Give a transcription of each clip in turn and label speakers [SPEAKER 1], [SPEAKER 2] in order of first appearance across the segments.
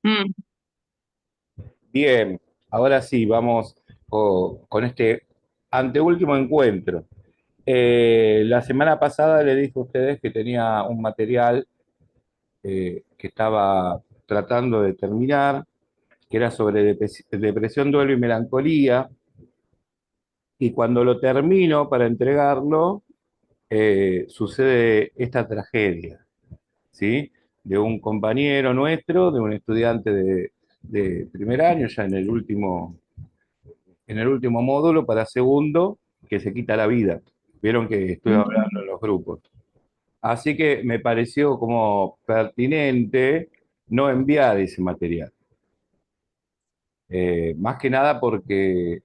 [SPEAKER 1] Mm,
[SPEAKER 2] Bien, ahora sí, vamos con este anteúltimo encuentro. La semana pasada le dije a ustedes que tenía un material que estaba tratando de terminar, que era sobre depresión, duelo y melancolía, y cuando lo termino para entregarlo, sucede esta tragedia, ¿sí? De un compañero nuestro, de un estudiante de primer año, ya en el último módulo para segundo, que se quita la vida. Vieron que estoy
[SPEAKER 1] mm.
[SPEAKER 2] hablando en los grupos. Así que me pareció como pertinente no enviar ese material. Más que nada porque,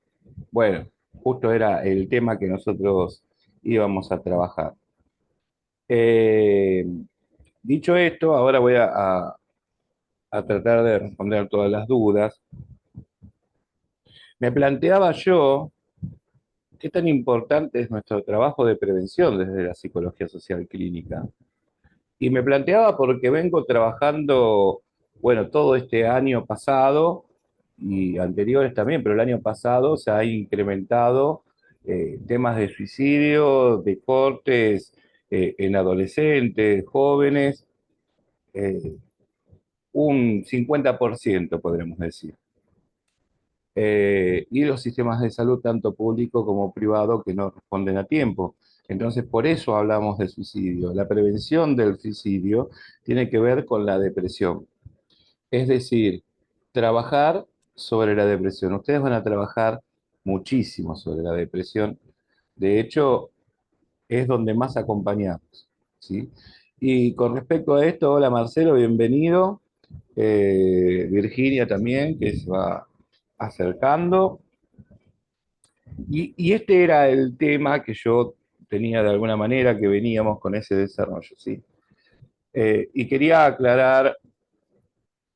[SPEAKER 2] bueno, justo era el tema que nosotros íbamos a trabajar. Eh, Dicho esto, ahora voy a tratar de responder todas las dudas. Me planteaba yo qué tan importante es nuestro trabajo de prevención desde la psicología social clínica. Y me planteaba porque vengo trabajando, bueno, todo este año pasado y anteriores también, pero el año pasado se ha incrementado temas de suicidio, de cortes en adolescentes, jóvenes, eh, un 50% podremos decir. Y los sistemas de salud, tanto público como privado, que no responden a tiempo. Entonces, por eso hablamos de suicidio. La prevención del suicidio tiene que ver con la depresión. Es decir, trabajar sobre la depresión. Ustedes van a trabajar muchísimo sobre la depresión. De hecho, es donde más acompañamos, ¿sí? Y con respecto a esto, hola Marcelo, bienvenido. Virginia también, que se va acercando. Y este era el tema que yo tenía de alguna manera, que veníamos con ese desarrollo, ¿sí? Y quería aclarar,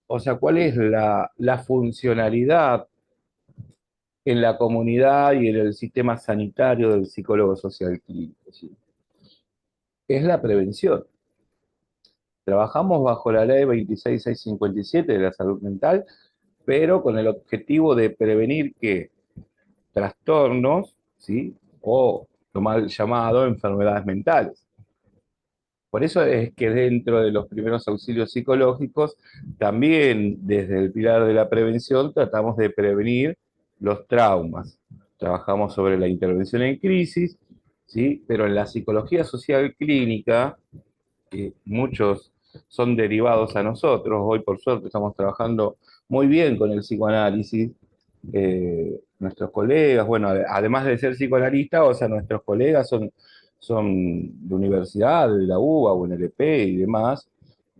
[SPEAKER 2] o sea, cuál es la funcionalidad en la comunidad y en el sistema sanitario del psicólogo social clínico, ¿sí? Es la prevención. Trabajamos bajo la ley 26657 de la salud mental, pero con el objetivo de prevenir que trastornos, ¿sí? O lo mal llamado enfermedades mentales. Por eso es que dentro de los primeros auxilios psicológicos, también desde el pilar de la prevención, tratamos de prevenir los traumas. Trabajamos sobre la intervención en crisis, ¿sí? Pero en la psicología social clínica, que muchos son derivados a nosotros, hoy por suerte estamos trabajando muy bien con el psicoanálisis, nuestros colegas, bueno, además de ser psicoanalistas, o sea, nuestros colegas son de universidad, de la UBA, UNLP y demás,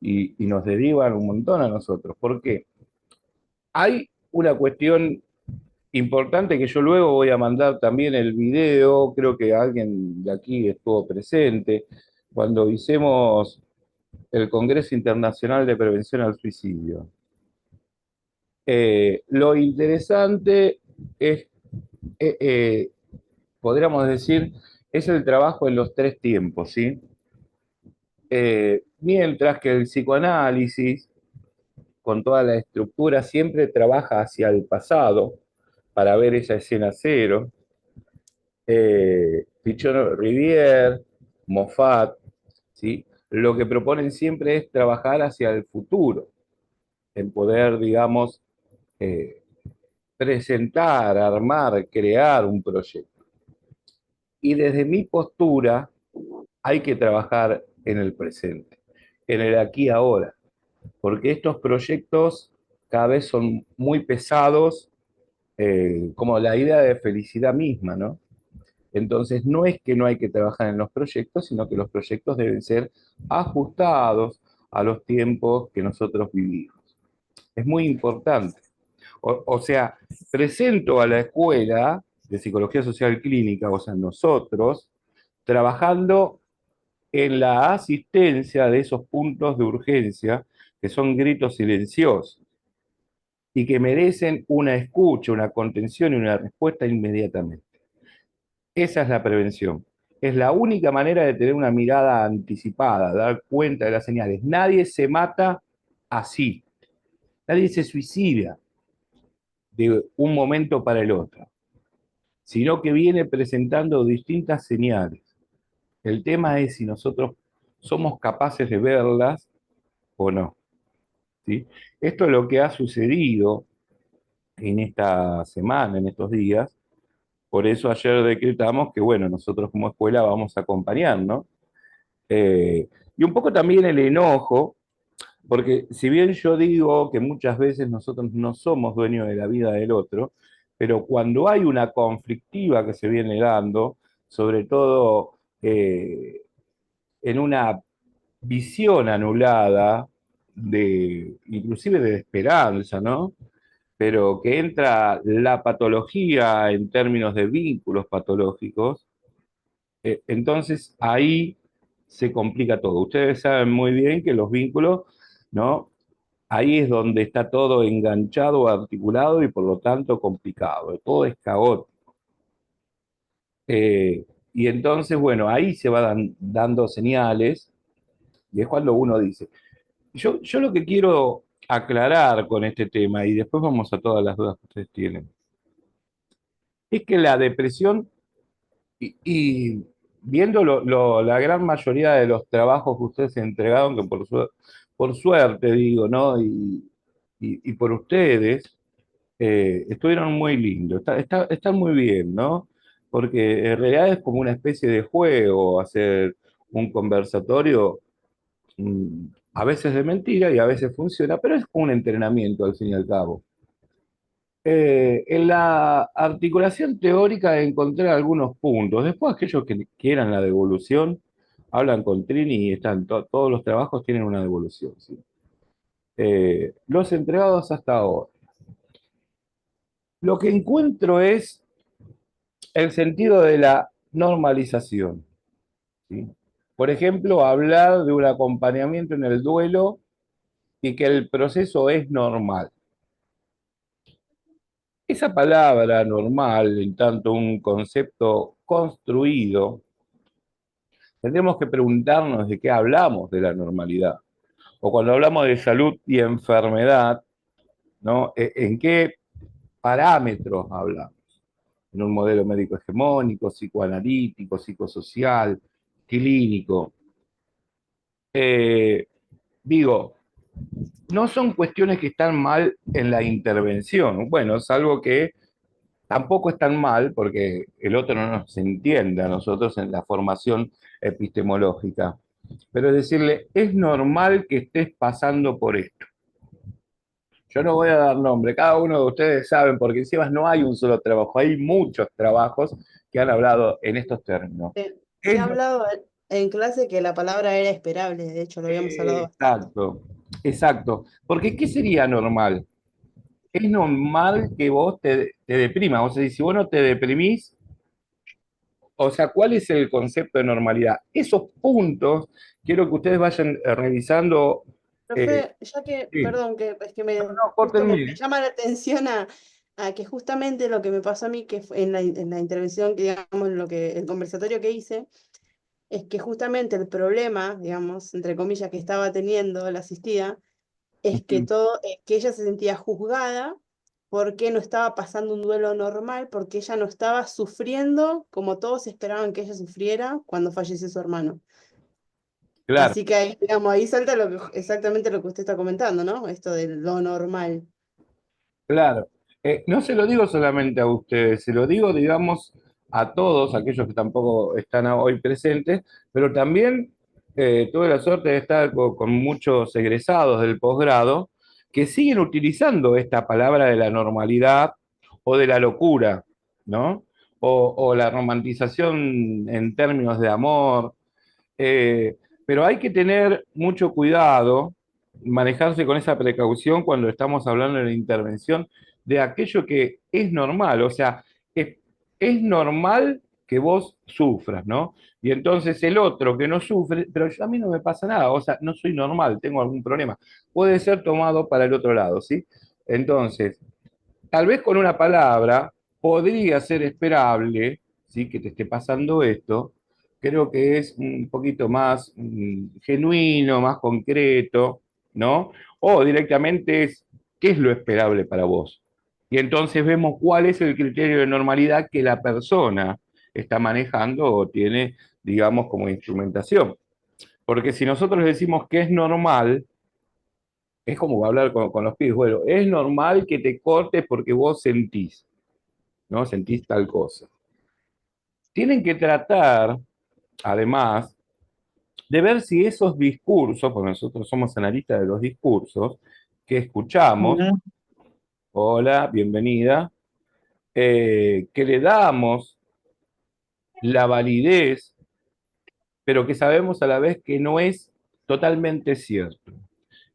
[SPEAKER 2] y nos derivan un montón a nosotros. ¿Por qué? Hay una cuestión importante que yo luego voy a mandar también el video, creo que alguien de aquí estuvo presente, cuando hicimos el Congreso Internacional de Prevención al Suicidio. Lo interesante es, eh, eh, podríamos decir, es el trabajo en los tres tiempos, ¿sí? Mientras que el psicoanálisis, con toda la estructura, siempre trabaja hacia el pasado para ver esa escena cero. Pichon Rivière, Moffat, ¿sí? Lo que proponen siempre es trabajar hacia el futuro, en poder, digamos, eh, presentar, armar, crear un proyecto. Y desde mi postura hay que trabajar en el presente, en el aquí y ahora, porque estos proyectos cada vez son muy pesados, como la idea de felicidad misma, ¿no? Entonces, no es que no hay que trabajar en los proyectos, sino que los proyectos deben ser ajustados a los tiempos que nosotros vivimos. Es muy importante. O sea, presento a la escuela de psicología social clínica, o sea, nosotros, trabajando en la asistencia de esos puntos de urgencia que son gritos silenciosos y que merecen una escucha, una contención y una respuesta inmediatamente. Esa es la prevención. Es la única manera de tener una mirada anticipada, dar cuenta de las señales. Nadie se mata así. Nadie se suicida de un momento para el otro, sino que viene presentando distintas señales. El tema es si nosotros somos capaces de verlas o no, ¿sí? Esto es lo que ha sucedido en esta semana, en estos días. Por eso ayer decretamos que, bueno, nosotros como escuela vamos a acompañar, ¿no? Y un poco también el enojo, porque si bien yo digo que muchas veces nosotros no somos dueños de la vida del otro, pero cuando hay una conflictiva que se viene dando, sobre todo en una visión anulada de, inclusive de esperanza, ¿no? Pero que entra la patología en términos de vínculos patológicos, entonces ahí se complica todo. Ustedes saben muy bien que los vínculos, ¿no? Ahí es donde está todo enganchado, articulado y por lo tanto complicado. Todo es caótico. Y entonces, bueno, ahí se van dando señales y es cuando uno dice, yo lo que quiero aclarar con este tema y después vamos a todas las dudas que ustedes tienen, es que la depresión y viendo la gran mayoría de los trabajos que ustedes entregaron, que por suerte digo, ¿no? Y por ustedes, estuvieron muy lindos, están muy bien, ¿no? Porque en realidad es como una especie de juego hacer un conversatorio, a veces de mentira y a veces funciona, pero es como un entrenamiento al fin y al cabo. En la articulación teórica encontré algunos puntos. Después aquellos que quieran la devolución, hablan con Trini y todos los trabajos tienen una devolución, ¿sí? Los entregados hasta ahora. Lo que encuentro es el sentido de la normalización, ¿sí? Por ejemplo, hablar de un acompañamiento en el duelo y que el proceso es normal. Esa palabra normal, en tanto un concepto construido, tendremos que preguntarnos de qué hablamos de la normalidad. O cuando hablamos de salud y enfermedad, ¿no? ¿En qué parámetros hablamos? En un modelo médico hegemónico, psicoanalítico, psicosocial, clínico. Eh, Digo, no son cuestiones que están mal en la intervención. Bueno, es algo que tampoco es tan mal porque el otro no nos entiende a nosotros en la formación epistemológica. Pero decirle, es normal que estés pasando por esto. Yo no voy a dar nombre, cada uno de ustedes saben, porque encima no hay un solo trabajo, hay muchos trabajos que han hablado en estos términos.
[SPEAKER 1] Se
[SPEAKER 2] Es
[SPEAKER 1] ha
[SPEAKER 2] no-
[SPEAKER 1] hablado en clase que la palabra era esperable, de hecho lo habíamos hablado bastante.
[SPEAKER 2] exacto, exacto. Porque ¿qué sería normal? Es normal que vos te deprimas, o sea, si vos no te deprimís, o sea, ¿cuál es el concepto de normalidad? Esos puntos quiero que ustedes vayan revisando. eh,
[SPEAKER 1] Profe, ya que,
[SPEAKER 2] sí.
[SPEAKER 1] perdón, que es que
[SPEAKER 2] No,
[SPEAKER 1] me
[SPEAKER 2] no,
[SPEAKER 1] justo me
[SPEAKER 2] córtenme.
[SPEAKER 1] llama la atención a que justamente lo que me pasó a mí, que fue en la intervención, que digamos, en lo que, el conversatorio que hice, es que justamente el problema, digamos, entre comillas, que estaba teniendo la asistida, es que todo, que ella se sentía juzgada porque no estaba pasando un duelo normal, porque ella no estaba sufriendo como todos esperaban que ella sufriera cuando falleció su hermano.
[SPEAKER 2] Claro,
[SPEAKER 1] Así que ahí, digamos, ahí salta exactamente lo que usted está comentando, ¿no? Esto de lo normal.
[SPEAKER 2] claro. No se lo digo solamente a ustedes, se lo digo, digamos, a todos aquellos que tampoco están hoy presentes, pero también tuve la suerte de estar con muchos egresados del posgrado que siguen utilizando esta palabra de la normalidad o de la locura, ¿no? O la romantización en términos de amor. Eh, pero hay que tener mucho cuidado, manejarse con esa precaución cuando estamos hablando de la intervención de aquello que es normal, o sea, es, es normal que vos sufras, ¿no? Y entonces el otro que no sufre, pero a mí no me pasa nada, o sea, no soy normal, tengo algún problema, puede ser tomado para el otro lado, ¿sí? Entonces, tal vez con una palabra podría ser esperable, ¿sí? Que te esté pasando esto. Creo que es un poquito más genuino, más concreto, ¿no? O directamente es ¿Qué es lo esperable para vos? Y entonces vemos cuál es el criterio de normalidad que la persona está manejando o tiene, digamos, como instrumentación. Porque si nosotros decimos que es normal, es como hablar con los pibes, bueno, es normal que te cortes porque vos sentís, ¿no? Sentís tal cosa. Tienen que tratar, además, de ver si esos discursos, porque nosotros somos analistas de los discursos, que escuchamos,
[SPEAKER 3] Ujú.
[SPEAKER 2] hola, bienvenida, que le damos la validez, pero que sabemos a la vez que no es totalmente cierto.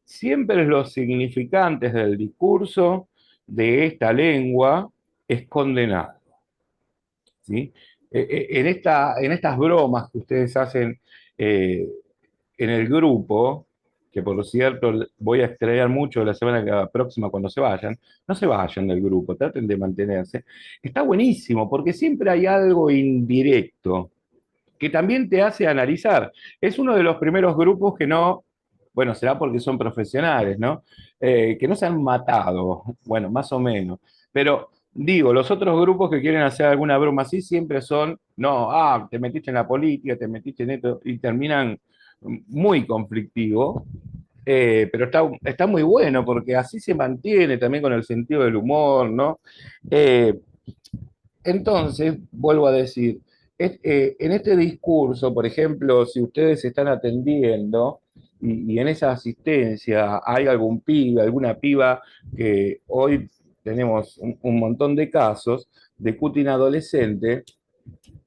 [SPEAKER 2] Siempre los significantes del discurso de esta lengua esconden algo, ¿sí? En estas bromas que ustedes hacen eh, en el grupo, que por cierto voy a extraer mucho la semana próxima cuando se vayan, no se vayan del grupo, traten de mantenerse. Está buenísimo porque siempre hay algo indirecto que también te hace analizar. Es uno de los primeros grupos que no, bueno, será porque son profesionales, ¿no? Que no se han matado, bueno, más o menos. Pero digo, los otros grupos que quieren hacer alguna broma así siempre son, no, te metiste en la política, te metiste en esto, y terminan muy conflictivos. Pero está muy bueno porque así se mantiene también con el sentido del humor, ¿no? Eh, entonces, vuelvo a decir, en este discurso, por ejemplo, si ustedes están atendiendo y en esa asistencia hay algún pibe, alguna piba, que hoy tenemos un montón de casos de cutting adolescente,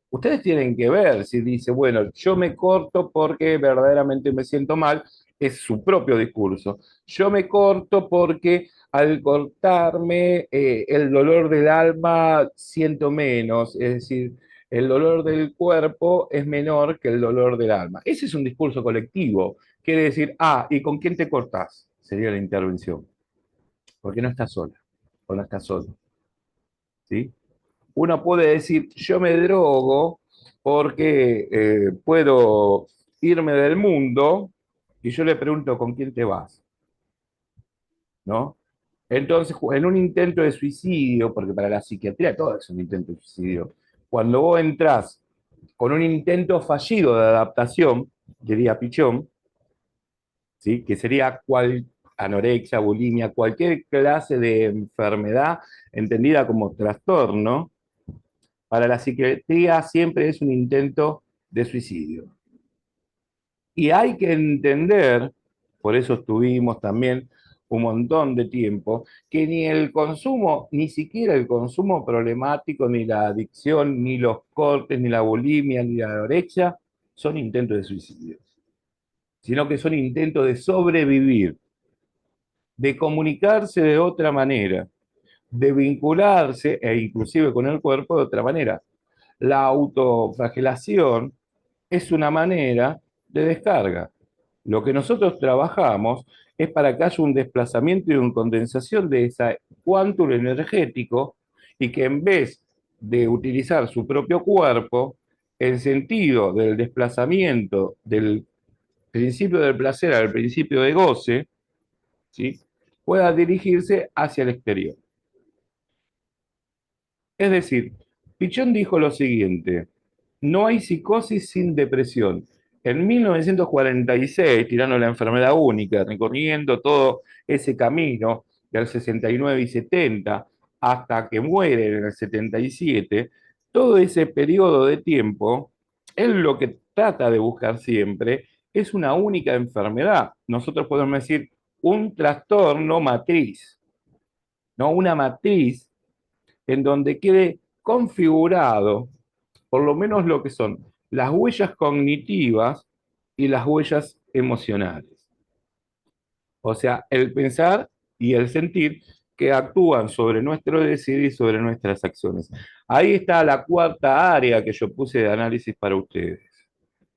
[SPEAKER 2] ustedes tienen que ver si dice, bueno, yo me corto porque verdaderamente me siento mal, es su propio discurso. Yo me corto porque al cortarme el dolor del alma siento menos, es decir, el dolor del cuerpo es menor que el dolor del alma. Ese es un discurso colectivo. Quiere decir, ¿y con quién te cortás? Sería la intervención. Porque no estás sola o no estás solo. ¿Sí? Uno puede decir, yo me drogo porque puedo irme del mundo, y yo le pregunto, ¿con quién te vas? ¿No? Entonces, en un intento de suicidio, porque para la psiquiatría todo es un intento de suicidio, cuando vos entrás con un intento fallido de adaptación, diría Pichón, ¿sí? Que sería anorexia, bulimia, cualquier clase de enfermedad entendida como trastorno, para la psiquiatría siempre es un intento de suicidio. Y hay que entender, por eso estuvimos también un montón de tiempo, que ni el consumo, ni siquiera el consumo problemático, ni la adicción, ni los cortes, ni la bulimia, ni la anorexia, son intentos de suicidio, sino que son intentos de sobrevivir, de comunicarse de otra manera, de vincularse e inclusive con el cuerpo de otra manera. La autoflagelación es una manera de descarga. Lo que nosotros trabajamos es para que haya un desplazamiento y una condensación de ese quantum energético, y que en vez de utilizar su propio cuerpo, en sentido del desplazamiento del principio del placer al principio de goce, ¿sí? Pueda dirigirse hacia el exterior. Es decir, Pichón dijo lo siguiente: no hay psicosis sin depresión. En 1946, tirando la enfermedad única, recorriendo todo ese camino del 69 y 70 hasta que muere en el 77, todo ese periodo de tiempo, él lo que trata de buscar siempre es una única enfermedad. Nosotros podemos decir un trastorno matriz, ¿no? Una matriz en donde quede configurado por lo menos lo que son las huellas cognitivas y las huellas emocionales. O sea, el pensar y el sentir que actúan sobre nuestro decir y sobre nuestras acciones. Ahí está la cuarta área que yo puse de análisis para ustedes,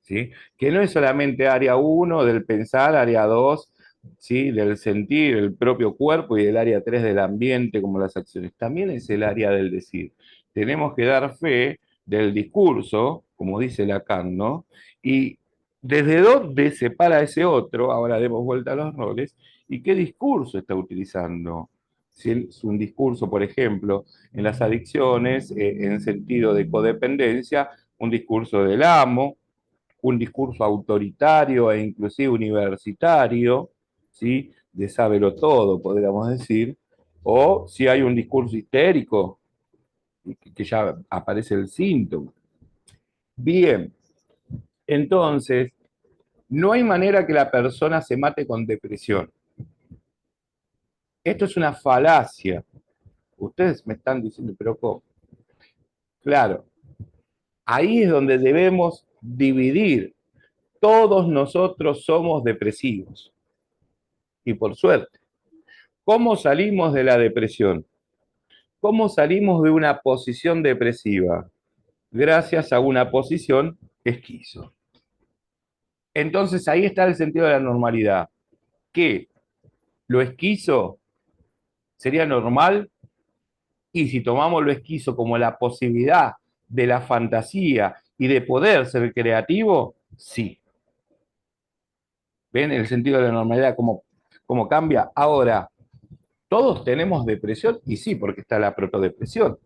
[SPEAKER 2] ¿sí? Que no es solamente área uno del pensar, área 2, ¿sí? Del sentir, el propio cuerpo, y el área 3 del ambiente, como las acciones. También es el área del decir. Tenemos que dar fe del discurso, como dice Lacan, ¿no? Y desde dónde se para ese otro, ahora demos vuelta a los roles, y qué discurso está utilizando. Si es un discurso, por ejemplo, en las adicciones, en sentido de codependencia, un discurso del amo, un discurso autoritario e inclusive universitario, ¿sí? De sábelo todo, podríamos decir, o si hay un discurso histérico, que ya aparece el síntoma. Bien, entonces, no hay manera que la persona se mate con depresión. Esto es una falacia. Ustedes me están diciendo, pero ¿cómo? Claro, ahí es donde debemos dividir. Todos nosotros somos depresivos. Y por suerte, ¿cómo salimos de la depresión? ¿Cómo salimos de una posición depresiva? Gracias a una posición esquizo. Entonces ahí está el sentido de la normalidad. Que lo esquizo sería normal, y si tomamos lo esquizo como la posibilidad de la fantasía y de poder ser creativo, sí. ¿Ven el sentido de la normalidad cómo cambia? Ahora, todos tenemos depresión, y sí, porque está la protodepresión,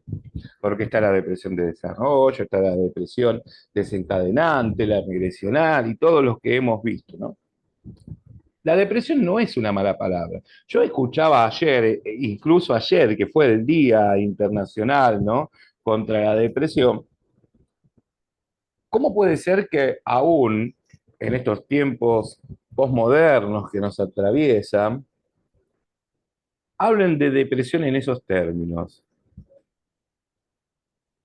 [SPEAKER 2] porque está la depresión de desarrollo, está la depresión desencadenante, la regresional y todos los que hemos visto, ¿no? La depresión no es una mala palabra. Yo escuchaba ayer, incluso ayer, que fue el Día Internacional, ¿no?, contra la depresión. ¿Cómo puede ser que aún en estos tiempos posmodernos que nos atraviesan, hablen de depresión en esos términos?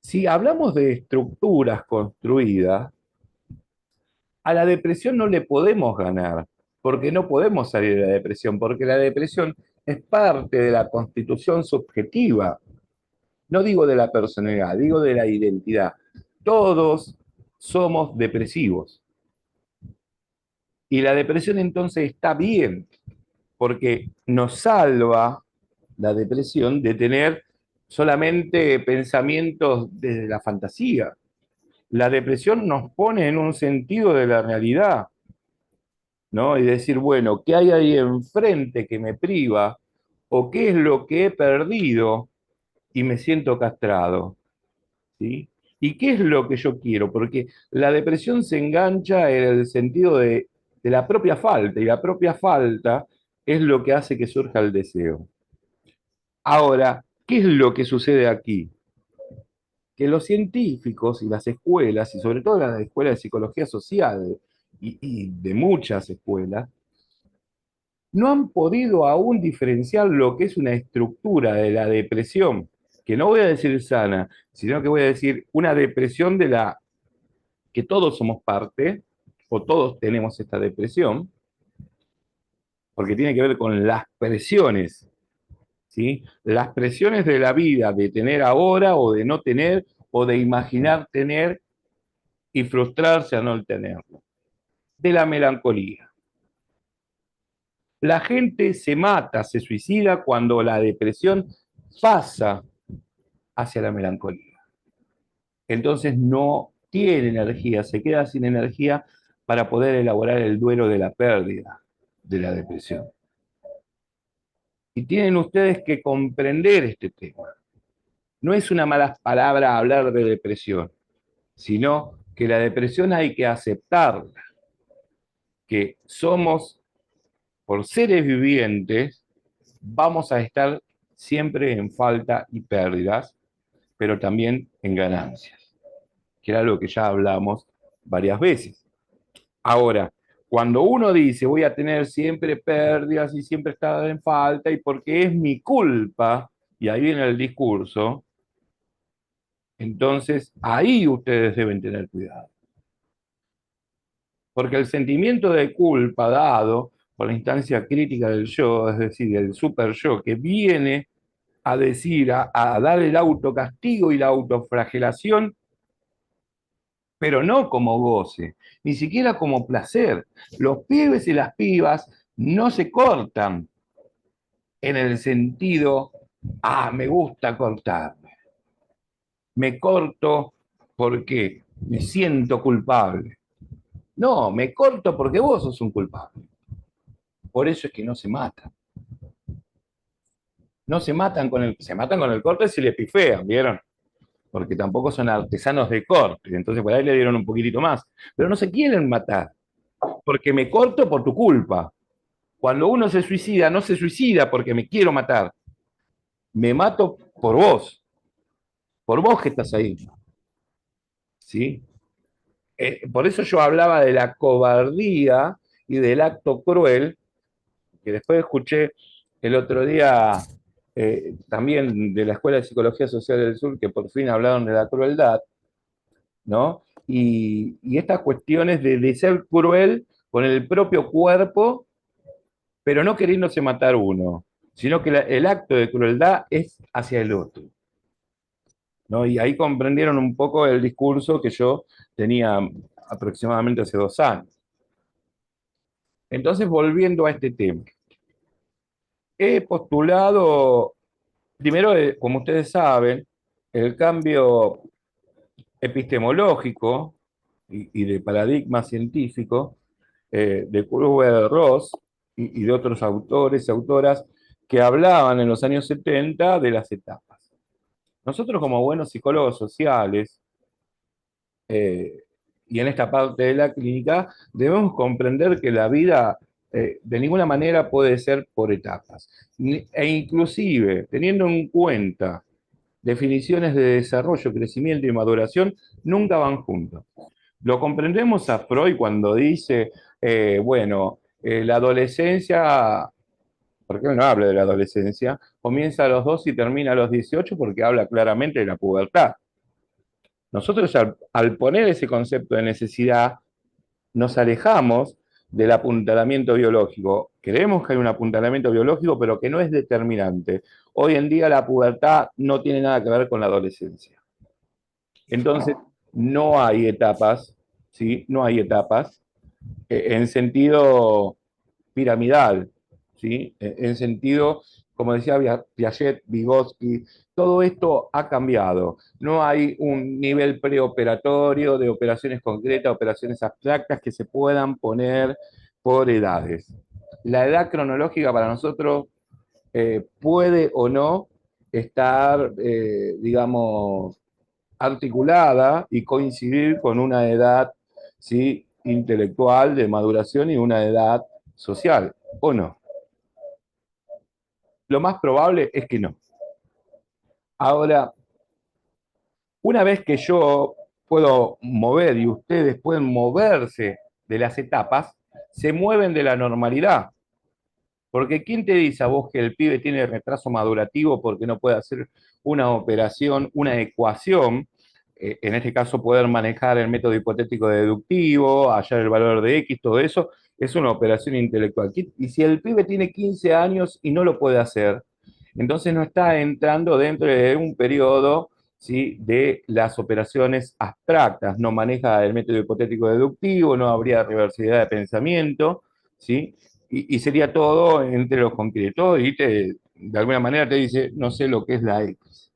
[SPEAKER 2] Si hablamos de estructuras construidas, a la depresión no le podemos ganar, porque no podemos salir de la depresión, porque la depresión es parte de la constitución subjetiva. No digo de la personalidad, digo de la identidad. Todos somos depresivos. Y la depresión entonces está bien, porque nos salva la depresión de tener solamente pensamientos desde la fantasía. La depresión nos pone en un sentido de la realidad, ¿no? Y decir, bueno, ¿qué hay ahí enfrente que me priva? ¿O qué es lo que he perdido y me siento castrado? ¿Sí? ¿Y qué es lo que yo quiero? Porque la depresión se engancha en el sentido de la propia falta, y la propia falta es lo que hace que surja el deseo. Ahora, ¿qué es lo que sucede aquí? Que los científicos y las escuelas, y sobre todo las escuelas de psicología social y de muchas escuelas, no han podido aún diferenciar lo que es una estructura de la depresión, que no voy a decir sana, sino que voy a decir una depresión de la que todos somos parte, o todos tenemos esta depresión, porque tiene que ver con las presiones, ¿sí? Las presiones de la vida, de tener ahora o de no tener, o de imaginar tener y frustrarse a no tenerlo. De la melancolía. La gente se mata, se suicida cuando la depresión pasa hacia la melancolía. Entonces no tiene energía, se queda sin energía para poder elaborar el duelo de la pérdida, de la depresión. Y tienen ustedes que comprender este tema. No es una mala palabra hablar de depresión, sino que la depresión hay que aceptarla, que somos, por seres vivientes, vamos a estar siempre en falta y pérdidas, pero también en ganancias, que era lo que ya hablamos varias veces. Ahora, cuando uno dice voy a tener siempre pérdidas y siempre estar en falta y porque es mi culpa, y ahí viene el discurso, entonces ahí ustedes deben tener cuidado. Porque el sentimiento de culpa dado por la instancia crítica del yo, es decir, el super yo, que viene a decir, a dar el autocastigo y la autoflagelación, pero no como goce, ni siquiera como placer. Los pibes y las pibas no se cortan en el sentido, me gusta cortarme. Me corto porque me siento culpable. No, me corto porque vos sos un culpable. Por eso es que no se matan. No se matan se matan con el corte si le pifean, ¿vieron? Porque tampoco son artesanos de corte, entonces por ahí le dieron un poquitito más. Pero no se quieren matar, porque me corto por tu culpa. Cuando uno se suicida, no se suicida porque me quiero matar. Me mato por vos que estás ahí. ¿Sí? Por eso yo hablaba de la cobardía y del acto cruel, que después escuché el otro día también de la Escuela de Psicología Social del Sur, que por fin hablaron de la crueldad, ¿no? Y estas cuestiones de ser cruel con el propio cuerpo, pero no queriéndose matar uno, sino que el acto de crueldad es hacia el otro, ¿no? Y ahí comprendieron un poco el discurso que yo tenía aproximadamente hace 2 años. Entonces, volviendo a este tema, he postulado, primero, como ustedes saben, el cambio epistemológico y de paradigma científico de Kubler-Ross y de otros autores y autoras que hablaban en los años 70 de las etapas. Nosotros como buenos psicólogos sociales eh, y en esta parte de la clínica debemos comprender que la vida de ninguna manera puede ser por etapas. E inclusive, teniendo en cuenta definiciones de desarrollo, crecimiento y maduración, nunca van juntos. Lo comprendemos a Freud cuando dice, bueno, la adolescencia, ¿por qué no habla de la adolescencia? Comienza a los 2 y termina a los 18 porque habla claramente de la pubertad. Nosotros al poner ese concepto de necesidad, nos alejamos del apuntalamiento biológico. Creemos que hay un apuntalamiento biológico, pero que no es determinante. Hoy en día la pubertad no tiene nada que ver con la adolescencia. Entonces, no hay etapas, ¿sí? No hay etapas en sentido piramidal, ¿sí? En sentido, como decía Piaget, Vygotsky, todo esto ha cambiado. No hay un nivel preoperatorio de operaciones concretas, operaciones abstractas que se puedan poner por edades. La edad cronológica para nosotros puede o no estar, digamos, articulada y coincidir con una edad, ¿sí?, intelectual de maduración y una edad social, ¿o no? Lo más probable es que no. Ahora, una vez que yo puedo mover y ustedes pueden moverse de las etapas, se mueven de la normalidad. Porque ¿quién te dice a vos que el pibe tiene retraso madurativo porque no puede hacer una operación, una ecuación? En este caso, poder manejar el método hipotético deductivo, hallar el valor de X, todo eso, es una operación intelectual. Y si el pibe tiene 15 años y no lo puede hacer, entonces no está entrando dentro de un periodo, ¿sí?, de las operaciones abstractas, no maneja el método hipotético deductivo, no habría reversibilidad de pensamiento, ¿sí? Y sería todo entre los concretos y de alguna manera te dice, no sé lo que es la X.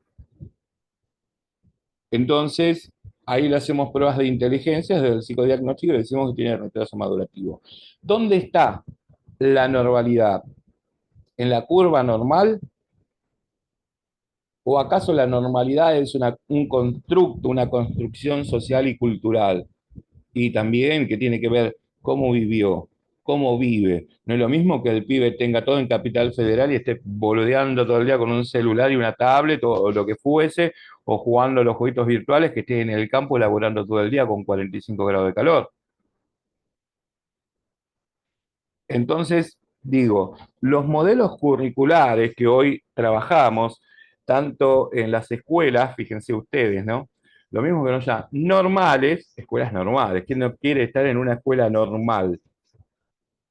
[SPEAKER 2] Entonces, ahí le hacemos pruebas de inteligencia desde el psicodiagnóstico y decimos que tiene retraso madurativo. ¿Dónde está la normalidad? ¿En la curva normal? ¿O acaso la normalidad es un constructo, una construcción social y cultural? Y también que tiene que ver cómo vivió, cómo vive. No es lo mismo que el pibe tenga todo en Capital Federal y esté boludeando todo el día con un celular y una tablet o lo que fuese, o jugando a los jueguitos virtuales que esté en el campo laborando todo el día con 45 grados de calor. Entonces, digo, los modelos curriculares que hoy trabajamos, tanto en las escuelas, fíjense ustedes, ¿no? Lo mismo que no ya normales, escuelas normales. ¿Quién no quiere estar en una escuela normal?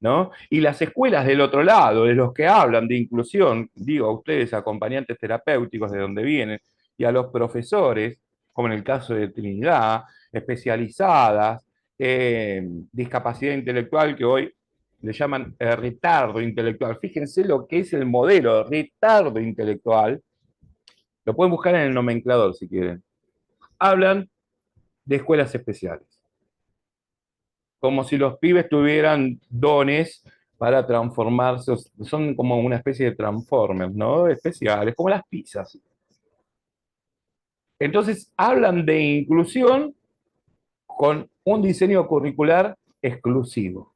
[SPEAKER 2] ¿No? Y las escuelas del otro lado, de los que hablan de inclusión, digo a ustedes, acompañantes terapéuticos de donde vienen, y a los profesores, como en el caso de Trinidad, especializadas en discapacidad intelectual, que hoy le llaman retardo intelectual. Fíjense lo que es el modelo retardo intelectual, lo pueden buscar en el nomenclador si quieren. Hablan de escuelas especiales como si los pibes tuvieran dones para transformarse, son como una especie de transformers, ¿no? Especiales, como las pizzas. Entonces, hablan de inclusión con un diseño curricular exclusivo,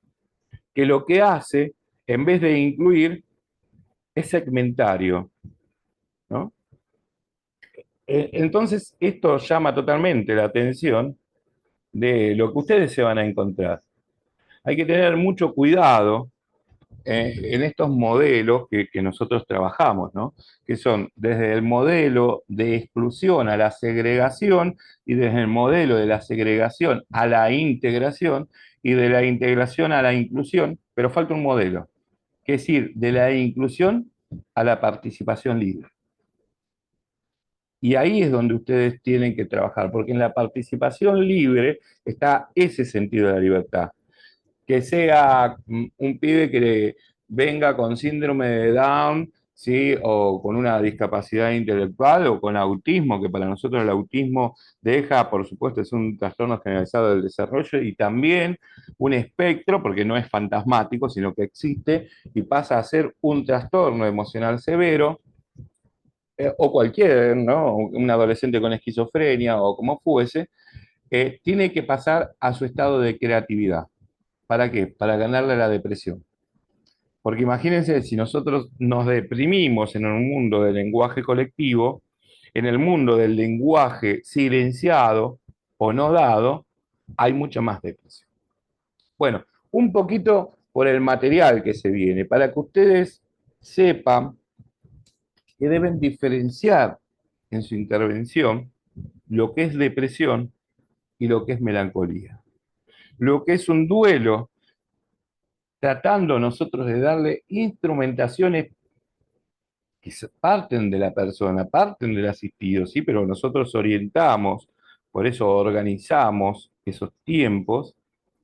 [SPEAKER 2] que lo que hace, en vez de incluir, es segmentario, ¿no? Entonces, esto llama totalmente la atención de lo que ustedes se van a encontrar. Hay que tener mucho cuidado en estos modelos que nosotros trabajamos, ¿no? Que son desde el modelo de exclusión a la segregación y desde el modelo de la segregación a la integración y de la integración a la inclusión, pero falta un modelo, que es ir de la inclusión a la participación libre. Y ahí es donde ustedes tienen que trabajar, porque en la participación libre está ese sentido de la libertad. Que sea un pibe que venga con síndrome de Down, ¿sí? O con una discapacidad intelectual o con autismo, que para nosotros el autismo deja, por supuesto, es un trastorno generalizado del desarrollo y también un espectro, porque no es fantasmático, sino que existe y pasa a ser un trastorno emocional severo, o cualquier, ¿no? Un adolescente con esquizofrenia o como fuese, tiene que pasar a su estado de creatividad. ¿Para qué? Para ganarle a la depresión. Porque imagínense, si nosotros nos deprimimos en un mundo del lenguaje colectivo, en el mundo del lenguaje silenciado o no dado, hay mucha más depresión. Bueno, un poquito por el material que se viene, para que ustedes sepan que deben diferenciar en su intervención lo que es depresión y lo que es melancolía. Lo que es un duelo, tratando nosotros de darle instrumentaciones que parten de la persona, parten del asistido, ¿sí? Pero nosotros orientamos, por eso organizamos esos tiempos,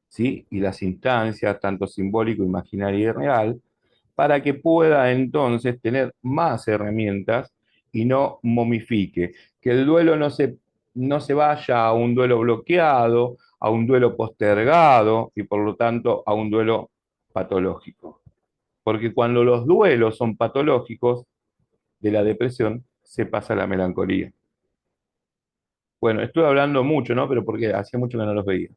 [SPEAKER 2] ¿sí? Y las instancias, tanto simbólico, imaginario y real, para que pueda entonces tener más herramientas y no momifique, que el duelo no se vaya a un duelo bloqueado, a un duelo postergado y por lo tanto a un duelo patológico. Porque cuando los duelos son patológicos, de la depresión se pasa a la melancolía. Bueno, estuve hablando mucho, ¿no? Pero porque hacía mucho que no los veía.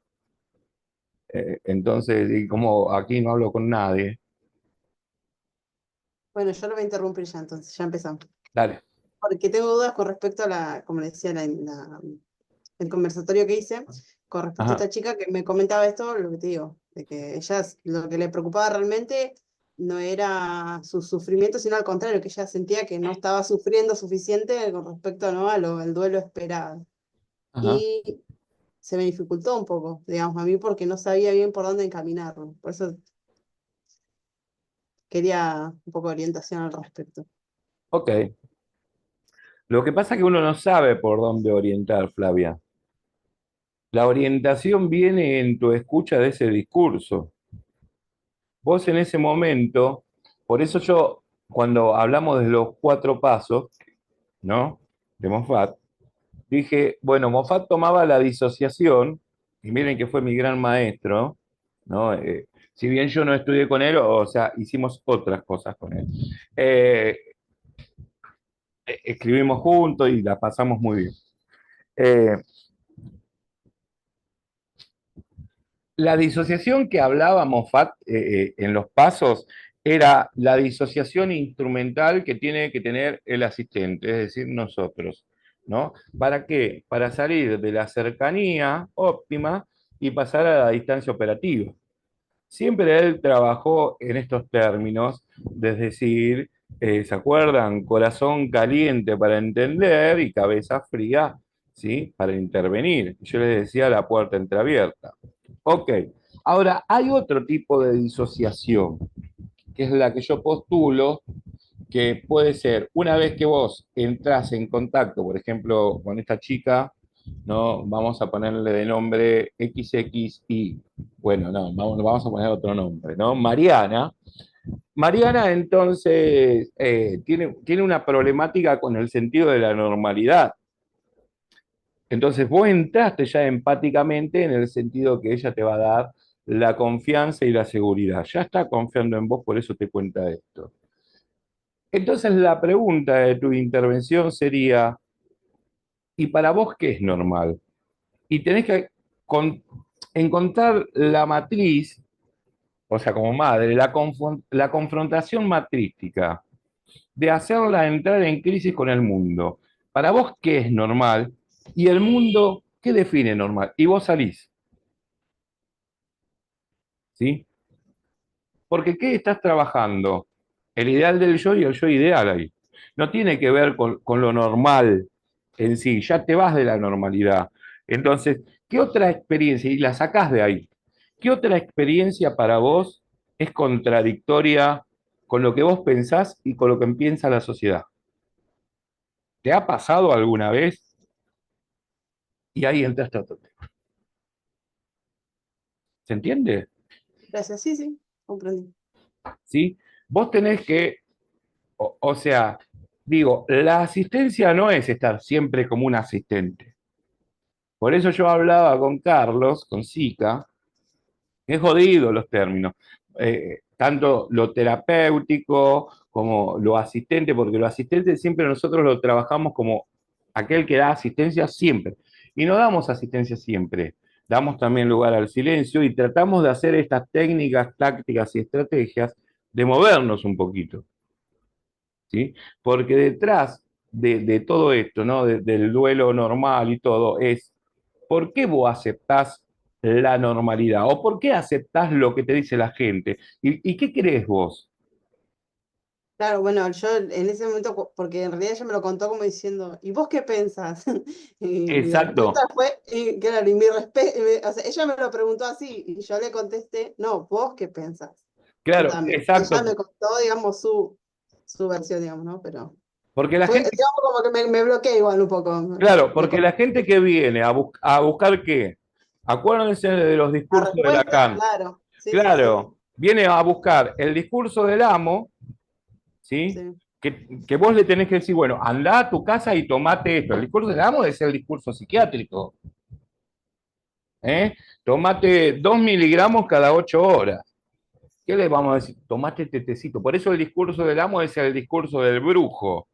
[SPEAKER 2] Entonces, y como aquí no hablo con nadie,
[SPEAKER 1] Bueno, yo lo voy a interrumpir ya, entonces ya empezamos.
[SPEAKER 2] dale.
[SPEAKER 1] Porque tengo dudas con respecto a como le decía, el conversatorio que hice, con respecto a
[SPEAKER 2] Ajá.
[SPEAKER 1] esta chica que me comentaba esto, lo que te digo, de que ella lo que le preocupaba realmente no era su sufrimiento, sino al contrario, que ella sentía que no estaba sufriendo suficiente con respecto, ¿no? al duelo esperado.
[SPEAKER 2] Ajá.
[SPEAKER 1] Y se me dificultó un poco, digamos, a mí porque no sabía bien por dónde encaminarlo. Por eso quería un poco de orientación al respecto.
[SPEAKER 2] Ok. Lo que pasa es que uno no sabe por dónde orientar, Flavia. La orientación viene en tu escucha de ese discurso. Vos en ese momento, por eso yo, cuando hablamos de los cuatro pasos, ¿no? De Moffat, dije, bueno, Moffat tomaba la disociación, y miren que fue mi gran maestro, ¿no? Si bien yo no estudié con él, o sea, hicimos otras cosas con él. Eh, Escribimos juntos y la pasamos muy bien. Eh, la disociación que hablaba Moffat en los pasos era la disociación instrumental que tiene que tener el asistente, es decir, nosotros, ¿no? ¿Para qué? Para salir de la cercanía óptima y pasar a la distancia operativa. Siempre él trabajó en estos términos, es decir, ¿se acuerdan? Corazón caliente para entender y cabeza fría, ¿sí? Para intervenir. Yo les decía la puerta entreabierta. Ok, ahora hay otro tipo de disociación, que es la que yo postulo, que puede ser una vez que vos entras en contacto, por ejemplo, con esta chica, ¿no? Vamos a ponerle de nombre XXI. Bueno, no, vamos a poner otro nombre, ¿no? Mariana. Mariana entonces tiene una problemática con el sentido de la normalidad. Entonces vos entraste ya empáticamente en el sentido que ella te va a dar la confianza y la seguridad. Ya está confiando en vos, por eso te cuenta esto. Entonces la pregunta de tu intervención sería, ¿y para vos qué es normal? Y tenés que con- encontrar la matriz, o sea, como madre, la confrontación matrística, de hacerla entrar en crisis con el mundo. Para vos, ¿qué es normal? Y el mundo, ¿qué define normal? Y vos salís, ¿sí? Porque ¿qué estás trabajando? El ideal del yo y el yo ideal ahí. No tiene que ver con lo normal en sí, ya te vas de la normalidad. Entonces, ¿qué otra experiencia? Y la sacás de ahí. ¿Qué otra experiencia para vos es contradictoria con lo que vos pensás y con lo que piensa la sociedad? ¿Te ha pasado alguna vez? Y ahí entra este otro tema. ¿Se entiende?
[SPEAKER 1] Gracias, sí, sí, comprendí.
[SPEAKER 2] ¿Sí? Vos tenés que, o sea, digo, la asistencia no es estar siempre como un asistente. Por eso yo hablaba con Carlos, con Sica, es jodido los términos. Tanto lo terapéutico como lo asistente, porque lo asistente siempre nosotros lo trabajamos como aquel que da asistencia siempre. Y no damos asistencia siempre, damos también lugar al silencio y tratamos de hacer estas técnicas, tácticas y estrategias de movernos un poquito, ¿sí? Porque detrás de todo esto, ¿no? Del duelo normal y todo, es ¿por qué vos aceptás la normalidad? ¿O por qué aceptás lo que te dice la gente? ¿Y qué crees vos?
[SPEAKER 1] Claro, bueno, yo en ese momento, porque en realidad ella me lo contó como diciendo, ¿y vos qué pensás? Y mi respuesta
[SPEAKER 2] Exacto,
[SPEAKER 1] fue, y claro, o sea, ella me lo preguntó así, y yo le contesté, no, ¿vos qué pensás?
[SPEAKER 2] claro,
[SPEAKER 1] Ella
[SPEAKER 2] exacto.
[SPEAKER 1] me contó, digamos, su versión, digamos, ¿no? Pero
[SPEAKER 2] Porque la
[SPEAKER 1] fue,
[SPEAKER 2] gente,
[SPEAKER 1] digamos, como que me bloqueé igual un poco.
[SPEAKER 2] claro,
[SPEAKER 1] Me
[SPEAKER 2] porque
[SPEAKER 1] costó
[SPEAKER 2] la gente que viene a buscar qué, acuérdense de los
[SPEAKER 1] la
[SPEAKER 2] discursos de
[SPEAKER 1] respuesta,
[SPEAKER 2] Lacan.
[SPEAKER 1] claro, sí, sí, sí,
[SPEAKER 2] Claro, viene a buscar el discurso del amo, ¿sí?
[SPEAKER 1] sí,
[SPEAKER 2] Que vos le tenés que decir, bueno, andá a tu casa y tomate esto. El discurso del amo es el discurso psiquiátrico, ¿eh? Tomate 2 miligramos cada 8 horas. ¿Qué le vamos a decir? Tomate este tecito. Por eso el discurso del amo es el discurso del brujo.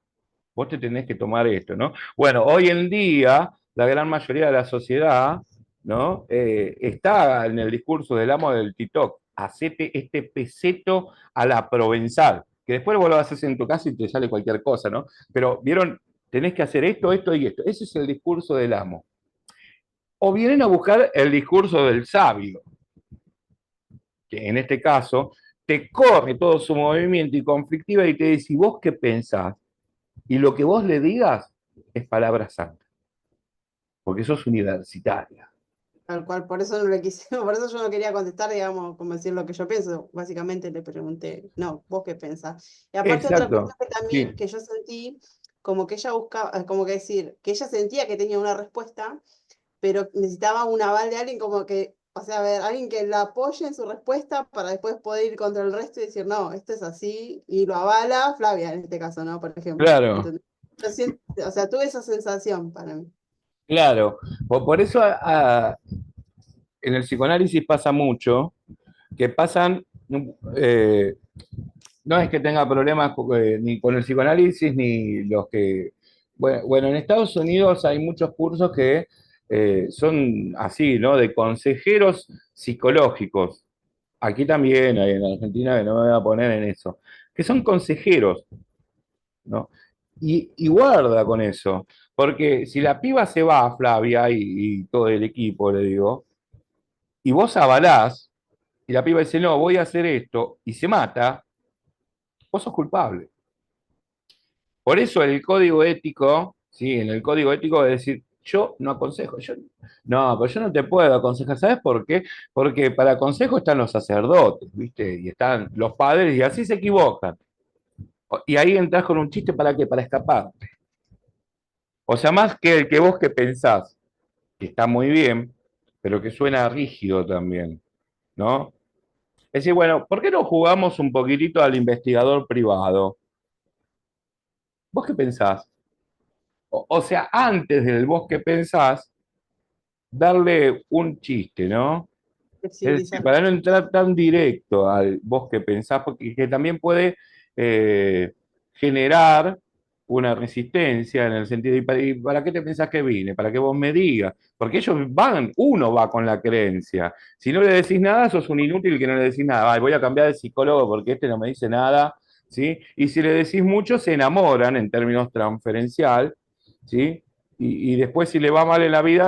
[SPEAKER 2] Vos te tenés que tomar esto, ¿no? Bueno, hoy en día, la gran mayoría de la sociedad, ¿no? Está en el discurso del amo del TikTok. Hacete este peseto a la provenzal, que después vos lo haces en tu casa y te sale cualquier cosa, ¿no? Pero, ¿vieron? Tenés que hacer esto, esto y esto. Ese es el discurso del amo. O vienen a buscar el discurso del sabio, que en este caso te corre todo su movimiento y conflictiva y te dice, ¿y vos qué pensás? Y lo que vos le digas es palabra santa, porque sos universitaria.
[SPEAKER 1] tal cual, por eso no le quise, por eso yo no quería contestar, digamos, como decir lo que yo pienso, básicamente le pregunté, no, ¿vos qué pensás? Y aparte otra cosa
[SPEAKER 2] Exacto,
[SPEAKER 1] que también,
[SPEAKER 2] sí,
[SPEAKER 1] que yo sentí, como que ella buscaba, como que decir, que ella sentía que tenía una respuesta, pero necesitaba un aval de alguien como que, o sea, a ver, alguien que la apoye en su respuesta para después poder ir contra el resto y decir, no, esto es así, y lo avala Flavia en este caso, ¿no? Por ejemplo.
[SPEAKER 2] claro,
[SPEAKER 1] ¿Entendés? Yo siento, o sea, tuve esa sensación para mí.
[SPEAKER 2] claro. Por eso en el psicoanálisis pasa mucho, que pasan, eh, no es que tenga problemas ni con el psicoanálisis ni los que... Bueno, en Estados Unidos hay muchos cursos que son así, ¿no? De consejeros psicológicos. Aquí también, hay en Argentina, que no me voy a poner en eso, que son consejeros, ¿no? Y guarda con eso, porque si la piba se va, Flavia y todo el equipo, le digo, y vos avalás, y la piba dice, no, voy a hacer esto, y se mata, vos sos culpable. Por eso el código ético, ¿sí? En el código ético es decir, yo no aconsejo, no, pero yo no te puedo aconsejar, ¿sabes por qué? Porque para consejo están los sacerdotes, ¿viste? Y están los padres, y así se equivocan. Y ahí entras con un chiste para qué, para escapar. O sea, más que el que vos que pensás, que está muy bien, pero que suena rígido también, ¿no? Es decir, bueno, ¿por qué no jugamos un poquitito al investigador privado? ¿Vos qué pensás? O sea, antes del vos que pensás, darle un chiste, ¿no? Es decir,
[SPEAKER 1] flexibilizar.
[SPEAKER 2] para no entrar tan directo al vos que pensás, porque que también puede generar una resistencia en el sentido, y para qué te pensás que vine? ¿Para que vos me digas? Porque ellos van, uno va con la creencia. Si no le decís nada, sos un inútil que no le decís nada. Ay, voy a cambiar de psicólogo porque este no me dice nada, ¿sí? Y si le decís mucho, se enamoran en términos transferencial, ¿sí? Y después si le va mal en la vida,